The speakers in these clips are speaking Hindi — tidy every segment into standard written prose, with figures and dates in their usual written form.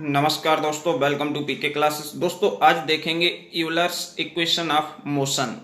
नमस्कार दोस्तों, वेलकम टू पीके क्लासेस। दोस्तों आज देखेंगे Euler's equation of motion.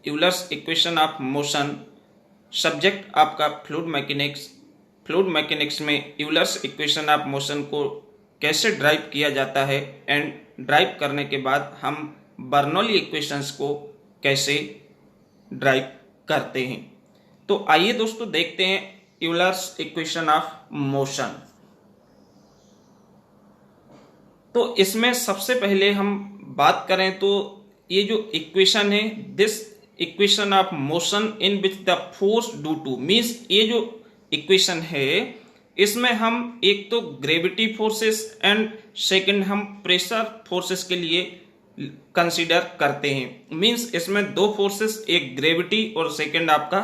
Euler's equation of motion, subject आपका फ्लूइड मैकेनिक्स। फ्लूइड मैकेनिक्स में यूलर्स इक्वेशन ऑफ मोशन को कैसे ड्राइव किया जाता है एंड ड्राइव करने के बाद हम बर्नौली इक्वेशंस को कैसे ड्राइव करते हैं। तो आइए दोस्तों देखते हैं यूलर्स इक्वेशन ऑफ मोशन। तो इसमें सबसे पहले हम बात करें तो ये जो इक्वेशन है, this equation of motion in which the force due two means, ये जो इक्वेशन है इसमें हम एक तो ग्रेविटी फोर्सेस एंड सेकंड हम प्रेशर फोर्सेस के लिए कंसीडर करते हैं। मीन्स इसमें दो फोर्सेस, एक ग्रेविटी और सेकंड आपका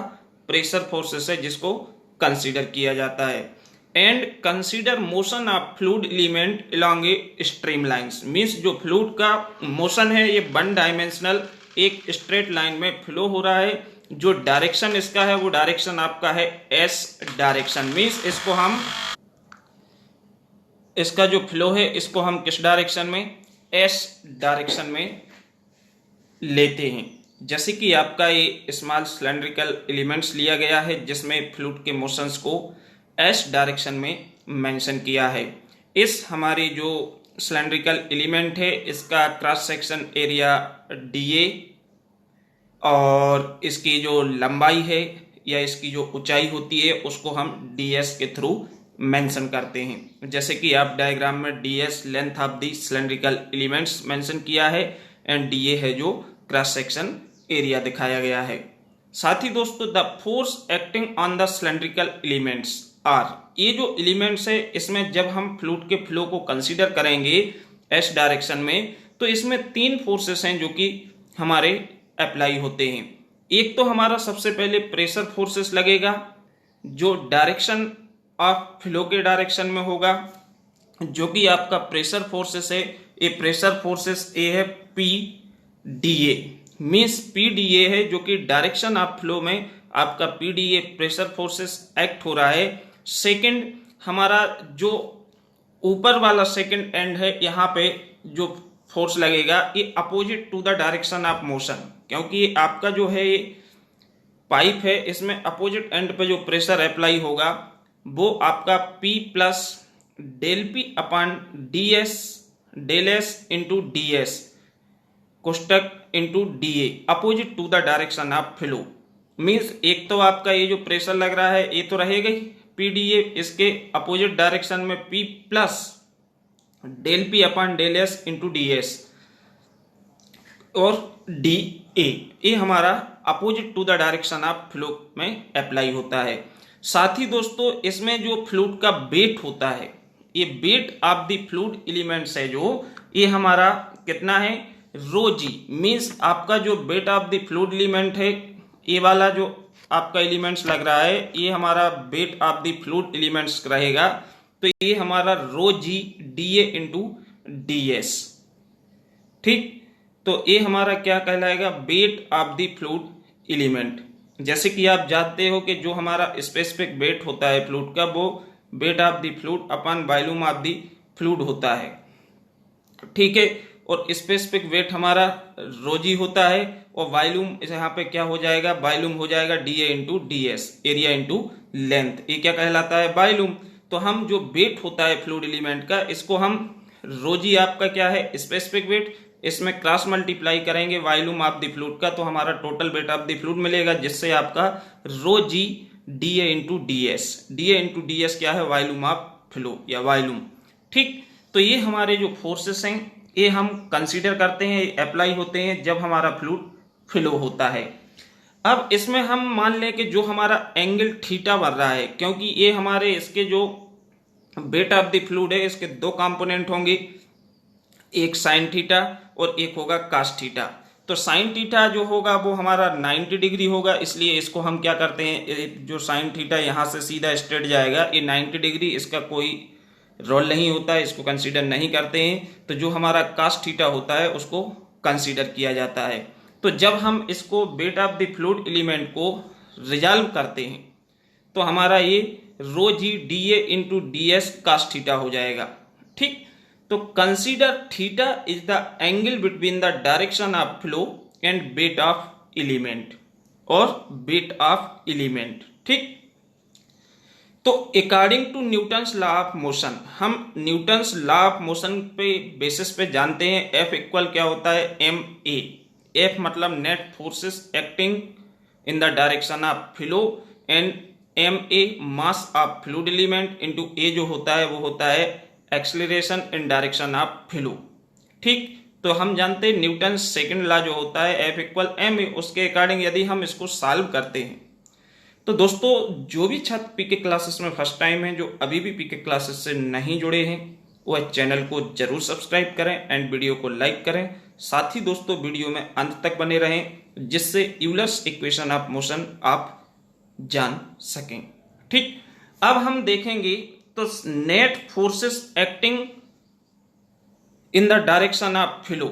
प्रेशर फोर्सेस है जिसको कंसीडर किया जाता है। And consider motion of fluid element along a stream lines means, जो फ्लूइड का मोशन है ये वन डायमेंशनल एक स्ट्रेट लाइन में फ्लो हो रहा है। जो डायरेक्शन इसका है वो डायरेक्शन आपका है एस डायरेक्शन। मीन्स इसको हम, इसका जो फ्लो है इसको हम किस डायरेक्शन में, एस डायरेक्शन में लेते हैं। जैसे कि आपका ये स्मॉल सिलेंड्रिकल एलिमेंट्स लिया गया है जिसमें फ्लूइड के मोशंस को एस डायरेक्शन में मेंशन किया है। इस हमारी जो सिलेंड्रिकल एलिमेंट है इसका क्रॉस सेक्शन एरिया डीए और इसकी जो लंबाई है या इसकी जो ऊंचाई होती है उसको हम डीएस के थ्रू मेंशन करते हैं। जैसे कि आप डायग्राम में DS length of the cylindrical elements mention किया है एंड डीए है जो क्रॉस सेक्शन एरिया दिखाया गया है। साथ ही दोस्तों the force acting on the cylindrical elements are, ये जो एलिमेंट्स है इसमें जब हम फ्लूइड के फ्लो को कंसीडर करेंगे एस डायरेक्शन में तो इसमें तीन फोर्सेस हैं जो कि हमारे अप्लाई होते हैं। एक तो हमारा सबसे पहले प्रेशर फोर्सेस लगेगा जो डायरेक्शन ऑफ फ्लो के डायरेक्शन में होगा, जो कि आपका प्रेशर फोर्सेस है। ये प्रेशर फोर्सेस ए है पी डी ए मीन्स पी डी ए है जो कि डायरेक्शन ऑफ फ्लो में आपका पी डी ए प्रेशर फोर्सेस एक्ट हो रहा है। सेकंड हमारा जो ऊपर वाला सेकंड एंड है यहाँ पे जो फोर्स लगेगा ये opposite to the direction of motion, क्योंकि ये आपका जो है ये पाइप है इसमें अपोजिट एंड पे जो प्रेशर अप्लाई होगा वो आपका P plus del P upon D S del S into D S कोष्टक into D A opposite to the direction of flow. Means एक तो आपका ये जो प्रेशर लग रहा है ये तो रहेगा ही पी डी ए, इसके अपोजिट डायरेक्शन में P plus del P upon del S into D S और डी ए, ये हमारा opposite to the direction of flow में अप्लाई होता है। साथ ही दोस्तों इसमें जो फ्लूइड का वेट होता है, ये wait of the fluid elements है जो ये हमारा कितना है, रो जी। मीन्स आपका जो wait of the fluid element है, ये वाला जो आपका एलिमेंट्स लग रहा है ये हमारा weight of the fluid elements रहेगा, तो ये हमारा rho g D A into D S. ठीक, तो ये हमारा क्या कहलाएगा, weight of the fluid element. जैसे कि आप जानते हो कि जो हमारा स्पेसिफिक वेट होता है फ्लूइड का वो wait of the fluid upon volume of the fluid होता है। ठीक है, और स्पेसिफिक वेट हमारा रोजी होता है और वॉल्यूम यहाँ पे क्या हो जाएगा, वॉल्यूम हो जाएगा D A into D S, area into length, ये क्या कहलाता है, वॉल्यूम। तो हम जो वेट होता है फ्लूइड एलिमेंट का इसको हम रोजी आपका क्या है स्पेसिफिक वेट, इसमें क्रॉस मल्टीप्लाई करेंगे वॉल्यूम ऑफ द फ्लूइड का तो हमारा total weight of the fluid मिलेगा, जिससे आपका rho g D A into D S, D A into D S क्या है, वॉल्यूम ऑफ फ्लो या वॉल्यूम। ठीक, तो ये हमारे जो फोर्सेस हैं ये हम कंसीडर करते हैं, अप्लाई होते हैं जब हमारा फ्लूइड फ्लो होता है। अब इसमें हम मान लें कि जो हमारा एंगल थीटा बन रहा है, क्योंकि ये हमारे इसके जो वेट ऑफ द फ्लूइड है इसके दो कंपोनेंट होंगे, एक साइन थीटा और एक होगा कास थीटा। तो साइन थीटा जो होगा वो हमारा 90 डिग्री होगा, इसलिए इसको हम क्या करते हैं, जो साइन थीटा यहाँ से सीधा स्ट्रेट जाएगा ये 90 डिग्री, इसका कोई रोल नहीं होता है, इसको कंसीडर नहीं करते हैं। तो जो हमारा कास थीटा होता है उसको कंसीडर किया जाता है। तो जब हम इसको weight of the fluid element को रिजॉल्व करते हैं तो हमारा ये rho g D A into D S cos theta हो जाएगा। ठीक, तो consider theta is the angle between the direction of flow and weight of element और वेट ऑफ एलिमेंट। ठीक, तो according to Newton's law of motion, हम न्यूटन्स लॉ ऑफ मोशन पे बेसिस पे जानते हैं F इक्वल क्या होता है, ma। F मतलब net forces acting in the direction of flow and ma mass of fluid element into a जो होता है वो होता है acceleration in direction of flow. ठीक, तो हम जानते हैं न्यूटन सेकंड लॉ जो होता है F इक्वल ma, उसके अकॉर्डिंग यदि हम इसको सॉल्व करते हैं तो दोस्तों जो भी छात्र पीके क्लासेस में फर्स्ट टाइम है, जो अभी भी पीके क्लासेस से नहीं जुड़े हैं, वह चैनल को जरूर सब्सक्राइब करें एंड वीडियो को लाइक करें। साथ ही दोस्तों वीडियो में अंत तक बने रहें जिससे यूलर्स इक्वेशन ऑफ मोशन आप जान सकें। ठीक, अब हम देखेंगे तो net forces acting in the direction of flow.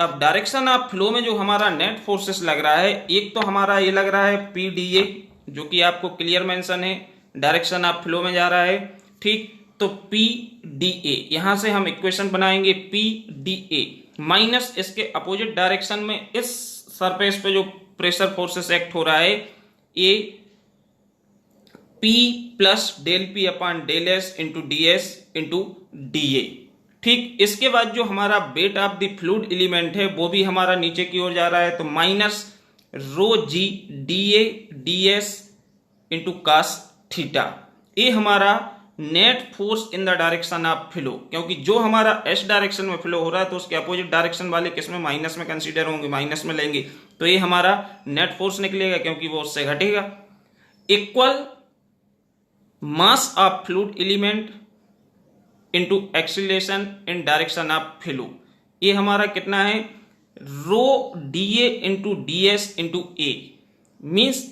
अब डायरेक्शन ऑफ फ्लो में जो हमारा नेट फोर्सेस लग रहा है, एक तो हमारा ये लग रहा है PDA जो कि आपको क्लियर मेंशन है, डायरेक्शन ऑफ फ्लो में जा रहा है। ठीक, तो PDA यहां से हम इक्वेशन बनाएंगे PDA माइनस इसके अपोजिट डायरेक्शन में इस सरफेस पे जो प्रेशर फोर्सेस एक्ट हो रहा है ये P plus del P upon del S into DS into DA। ठीक, इसके बाद जो हमारा weight of the fluid element है वो भी हमारा नीचे की ओर जा रहा है, तो minus rho G DA DS into cos theta. ये हमारा net force in the direction of flow, क्योंकि जो हमारा S डायरेक्शन में फ्लो हो रहा है तो उसके अपोजिट डायरेक्शन वाले किस में माइनस में कंसीडर होंगे, माइनस में लेंगे, तो ये हमारा नेट फोर्स निकलेगा क्योंकि वो उससे घटेगा। Equal mass of fluid element into acceleration in direction of flow. ये हमारा कितना है, रो DA into DS into A means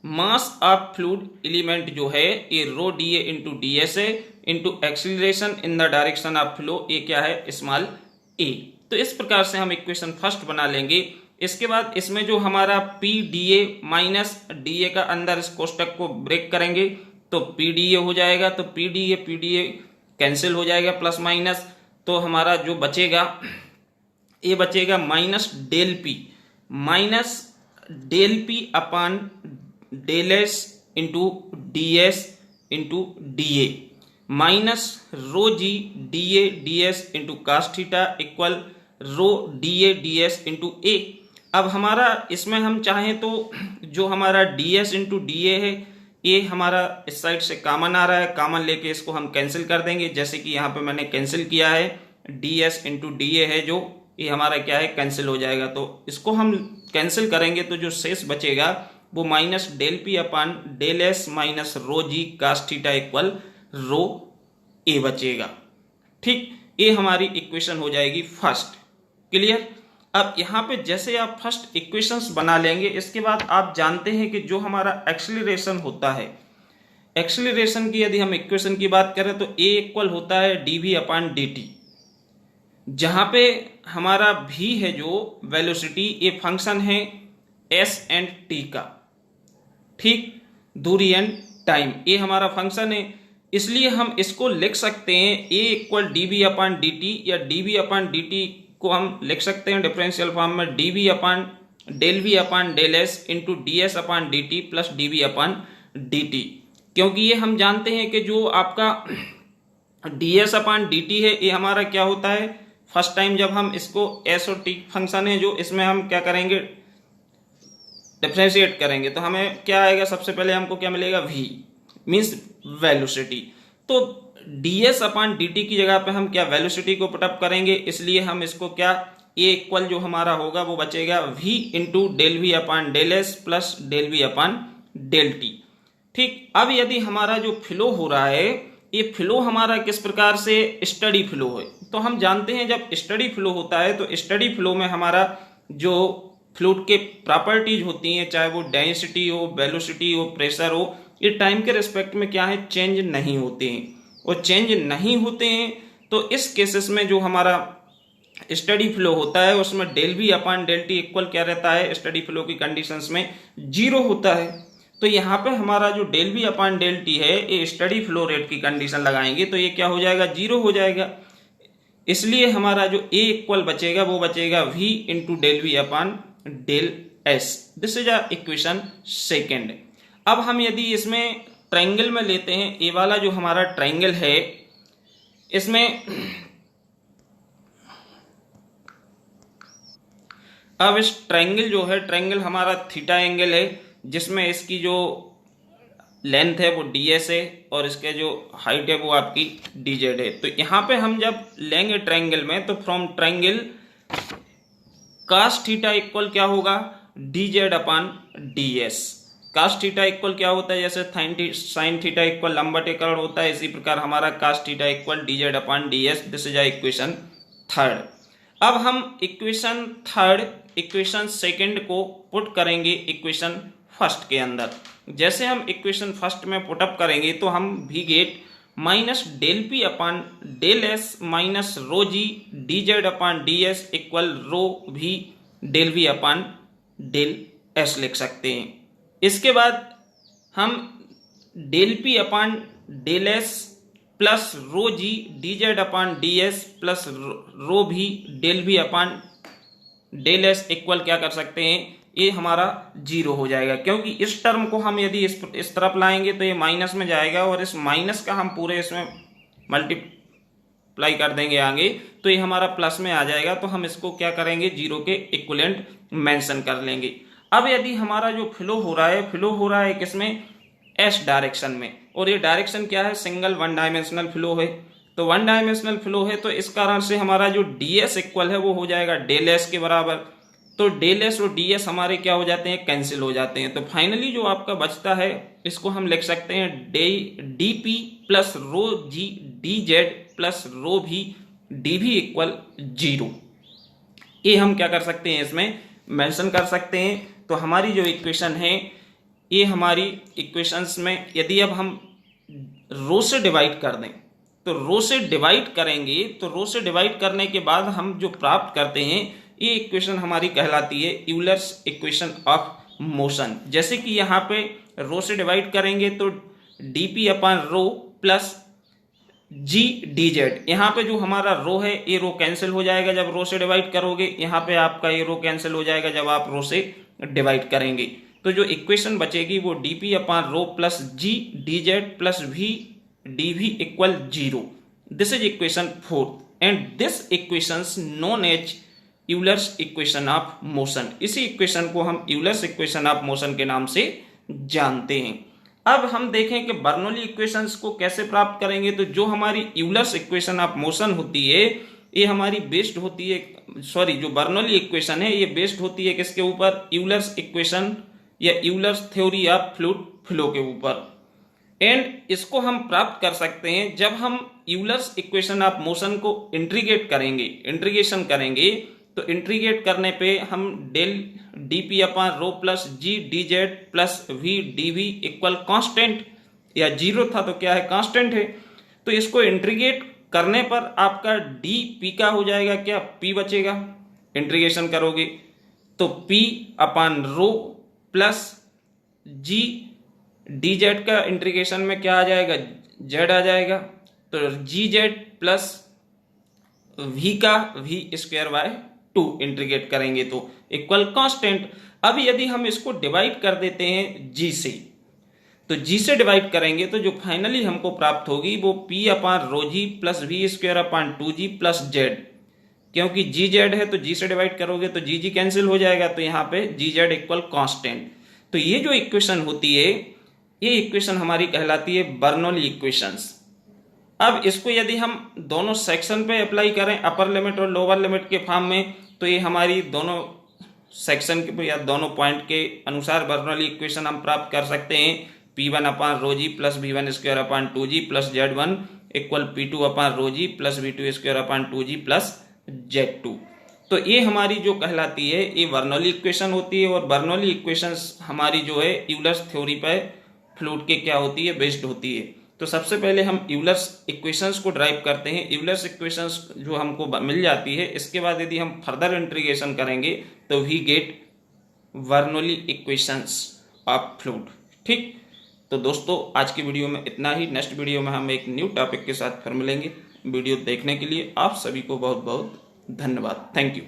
mass of fluid element जो है ये रो DA इंटू DS है into acceleration in the direction of flow, ये क्या है, स्मॉल a। तो इस प्रकार से हम इक्वेशन फर्स्ट बना लेंगे। इसके बाद इसमें जो हमारा PDA माइनस DA का अंदर इस कोष्टक को ब्रेक करेंगे तो PDA हो जाएगा, तो PDA कैंसिल हो जाएगा प्लस माइनस, तो हमारा जो बचेगा ये बचेगा minus del P upon del S into DS into DA minus rho G DA DS into cos theta equal rho DA DS into A। अब हमारा इसमें हम चाहें तो जो हमारा DS इंटू DA है ये हमारा इस साइड से कॉमन आ रहा है, कॉमन लेके इसको हम कैंसिल कर देंगे, जैसे कि यहाँ पे मैंने कैंसिल किया है, DS इंटू DA है जो ये हमारा क्या है, कैंसिल हो जाएगा। तो इसको हम कैंसिल करेंगे तो जो शेष बचेगा वो minus del P upon del S minus rho G cos theta equal rho A बचेगा। ठीक, ये हमारी इक्वेशन हो जाएगी फर्स्ट। क्लियर। अब यहाँ पे जैसे आप फर्स्ट इक्वेशंस बना लेंगे, इसके बाद आप जानते हैं कि जो हमारा एक्सेलरेशन होता है, एक्सेलरेशन की यदि हम इक्वेशन की बात करें तो A इक्वल होता है dv अपॉन dt, जहां पे हमारा v है जो वेलोसिटी, ये फंक्शन है s एंड t का। ठीक, दूरी एंड टाइम, ये हमारा फंक्शन है, इसलिए हम इसको लिख सकते हैं a equal dv upon dt, या dv अपॉन dt को हम लिख सकते हैं डिफरेंशियल फॉर्म में dv upon del v upon del s into ds upon dt plus dv upon dt, क्योंकि ये हम जानते हैं कि जो आपका ds अपॉन dt है ये हमारा क्या होता है, फर्स्ट टाइम जब हम इसको s और t फंक्शन है जो इसमें हम क्या करेंगे, डिफरेंशिएट करेंगे, तो हमें क्या आएगा, सबसे पहले हमको क्या मिलेगा, v मीन्स वेलोसिटी। तो ds अपॉन dt की जगह पे हम क्या वेलोसिटी को पुटअप करेंगे, इसलिए हम इसको क्या a इक्वल जो हमारा होगा वो बचेगा v into del V upon del S plus del V upon del T. ठीक, अब यदि हमारा जो फ्लो हो रहा है ये फ्लो हमारा किस प्रकार से स्टडी फ्लो है, तो हम जानते हैं जब स्टडी फ्लो होता है तो स्टडी फ्लो में हमारा जो फ्लूइड के प्रॉपर्टीज होती हैं, चाहे वो डेंसिटी हो, वेलोसिटी हो, प्रेशर हो, ये टाइम के रिस्पेक्ट में क्या है, चेंज नहीं होते हैं। और चेंज नहीं होते हैं तो इस केसेस में जो हमारा स्टडी फ्लो होता है उसमें del V upon del T equal क्या रहता है, स्टडी फ्लो की कंडीशंस में 0 होता है। तो यहाँ पे हमारा जो del V upon del T है ये स्टडी फ्लो रेट की कंडीशन लगाएंगे तो ये क्या हो जाएगा, 0 हो जाएगा। इसलिए हमारा जो ए इक्वल बचेगा वो बचेगा v into del V upon del S. This is a equation second. अब हम यदि इसमें ट्रायंगल में लेते हैं, ए वाला जो हमारा ट्रायंगल है, इसमें अब इस ट्रायंगल जो है, ट्रायंगल हमारा थीटा एंगल है, जिसमें इसकी जो लेंथ है वो ds है और इसके जो हाइट है वो आपकी dz है। तो यहाँ पे हम जब लेंगे ट्रायंगल में, तो from triangle cos theta equal क्या होगा, dz upon ds। cos theta equal क्या होता है, जैसे साइन थीटा इक्वल लंबवतीकरण होता है, इसी प्रकार हमारा cos theta equal dz upon ds। This is equation third. अब हम इक्वेशन थर्ड इक्वेशन सेकंड को पुट करेंगे इक्वेशन फर्स्ट के अंदर। जैसे हम इक्वेशन फर्स्ट में पुटअप करेंगे तो हम we get minus del P upon del S minus rho g D Z upon D S equal rho V del V upon del S लिख सकते हैं। इसके बाद हम del P upon del S plus rho g D Z upon D S plus rho V del V upon del S equal क्या कर सकते हैं, ये हमारा जीरो हो जाएगा, क्योंकि इस टर्म को हम यदि इस तरफ लाएंगे तो ये माइनस में जाएगा और इस माइनस का हम पूरे इसमें मल्टीप्लाई कर देंगे आगे, तो ये हमारा प्लस में आ जाएगा। तो हम इसको क्या करेंगे, जीरो के इक्विवेलेंट मेंशन कर लेंगे। अब यदि हमारा जो फ्लो हो रहा है किसमें, एस डायरेक्शन में, और ये डायरेक्शन क्या है, सिंगल वन डायमेंशनल फ्लो है। तो वन डायमेंशनल फ्लो है, तो इस कारण से हमारा जो ds इक्वल है वो हो जाएगा डेल एस के बराबर। तो डेल एस और ds हमारे क्या हो जाते हैं, कैंसिल हो जाते हैं। तो फाइनली जो आपका बचता है, इसको हम लिख सकते हैं D P plus rho g D Z plus rho भी डी भी इक्वल जीरो। ये हम क्या कर सकते हैं, इसमें मेंशन कर सकते हैं। तो हमारी जो इक्वेशन है, ये हमारी इक्वेशंस में यदि अब हम रो से डिवाइड कर दें, तो रो से डिवाइड करेंगे, तो रो से डिवाइड करने के बाद हम जो प्राप्त करते हैं, ये इक्वेशन हमारी कहलाती है यूलर्स इक्वेशन ऑफ मोशन। जैसे कि यहाँ पे रो से डिवाइड करेंगे तो dp upon rho plus G D Z, यहाँ पे जो हमारा रो है ये रो कैंसिल हो जाएगा जब रो से डिवाइड करोगे, यहाँ पे आपका ये रो कैंसिल हो जाएगा जब आप रो से डिवाइड करेंगे। तो जो इक्वेशन बचेगी वो dp upon rho plus G D Z plus V D V equal zero. This is equation fourth and this equations known as Euler's equation of motion. इसी इक्वेशन को हम यूलर्स इक्वेशन ऑफ मोशन के नाम से जानते हैं। अब हम देखें कि बर्नौली इक्वेशंस को कैसे प्राप्त करेंगे। तो जो हमारी यूलर्स इक्वेशन ऑफ मोशन होती है, ये हमारी बेस्ड होती है, जो बर्नौली इक्वेशन है ये बेस्ड होती है किसके ऊपर, यूलर्स इक्वेशन या Euler's theory of fluid flow के ऊपर। एंड इसको हम प्राप्त कर सकते हैं जब हम यूलर्स इक्वेशन ऑफ मोशन को इंटीग्रेशन करेंगे। तो इंटीग्रेट करने पे हम del dp upon rho plus G D Z plus V D V equal constant, या जीरो था तो क्या है, कांस्टेंट है। तो इसको इंटीग्रेट करने पर आपका dp का हो जाएगा क्या, p बचेगा। इंटीग्रेशन करोगे तो p upon rho plus G D Z का इंटीग्रेशन में क्या आ जाएगा, z आ जाएगा। तो जी जेड प्लस v का v स्क्वायर बाय 2 इंटीग्रेट करेंगे तो इक्वल कांस्टेंट। अब यदि हम इसको डिवाइड कर देते हैं g से, तो g से डिवाइड करेंगे तो जो फाइनली हमको प्राप्त होगी वो p अपॉन रो जी plus V square upon 2g plus z। क्योंकि जी जेड है तो g से डिवाइड करोगे तो जी कैंसिल हो जाएगा, तो यहाँ पे जी जेड इक्वल कॉन्स्टेंट। तो ये जो इक्वेशन होती है, ये इक्वेशन हमारी कहलाती है बर्नौली इक्वेशंस। अब इसको यदि हम दोनों सेक्शन पे अप्लाई करें, अपर लिमिट और लोअर लिमिट के फॉर्म में, तो ये हमारी दोनों सेक्शन के या दोनों पॉइंट के अनुसार बर्नौली इक्वेशन हम प्राप्त कर सकते हैं। P1 अपॉन रो जी plus V1 square upon 2g plus Z1 equal P2 upon rho जी plus V2 square upon 2g plus Z2। तो ये हमारी जो कहलाती है ये बर्नौली इक्वेशन होती है। और बर्नौली इक्वेशंस हमारी जो है यूलर्स थ्योरी पर फ्लूइड के क्या होती है, बेस्ड होती है। तो सबसे पहले हम यूलर्स इक्वेशंस को ड्राइव करते हैं। यूलर्स इक्वेशंस जो हमको मिल जाती है, इसके बाद यदि हम फर्दर इंटीग्रेशन करेंगे तो we get Bernoulli equations of fluid. ठीक, तो दोस्तों आज की वीडियो में इतना ही। नेक्स्ट वीडियो में हम एक न्यू टॉपिक के साथ फिर मिलेंगे। वीडियो देखने के लिए आप सभी को बहुत बहुत धन्यवाद। Thank you.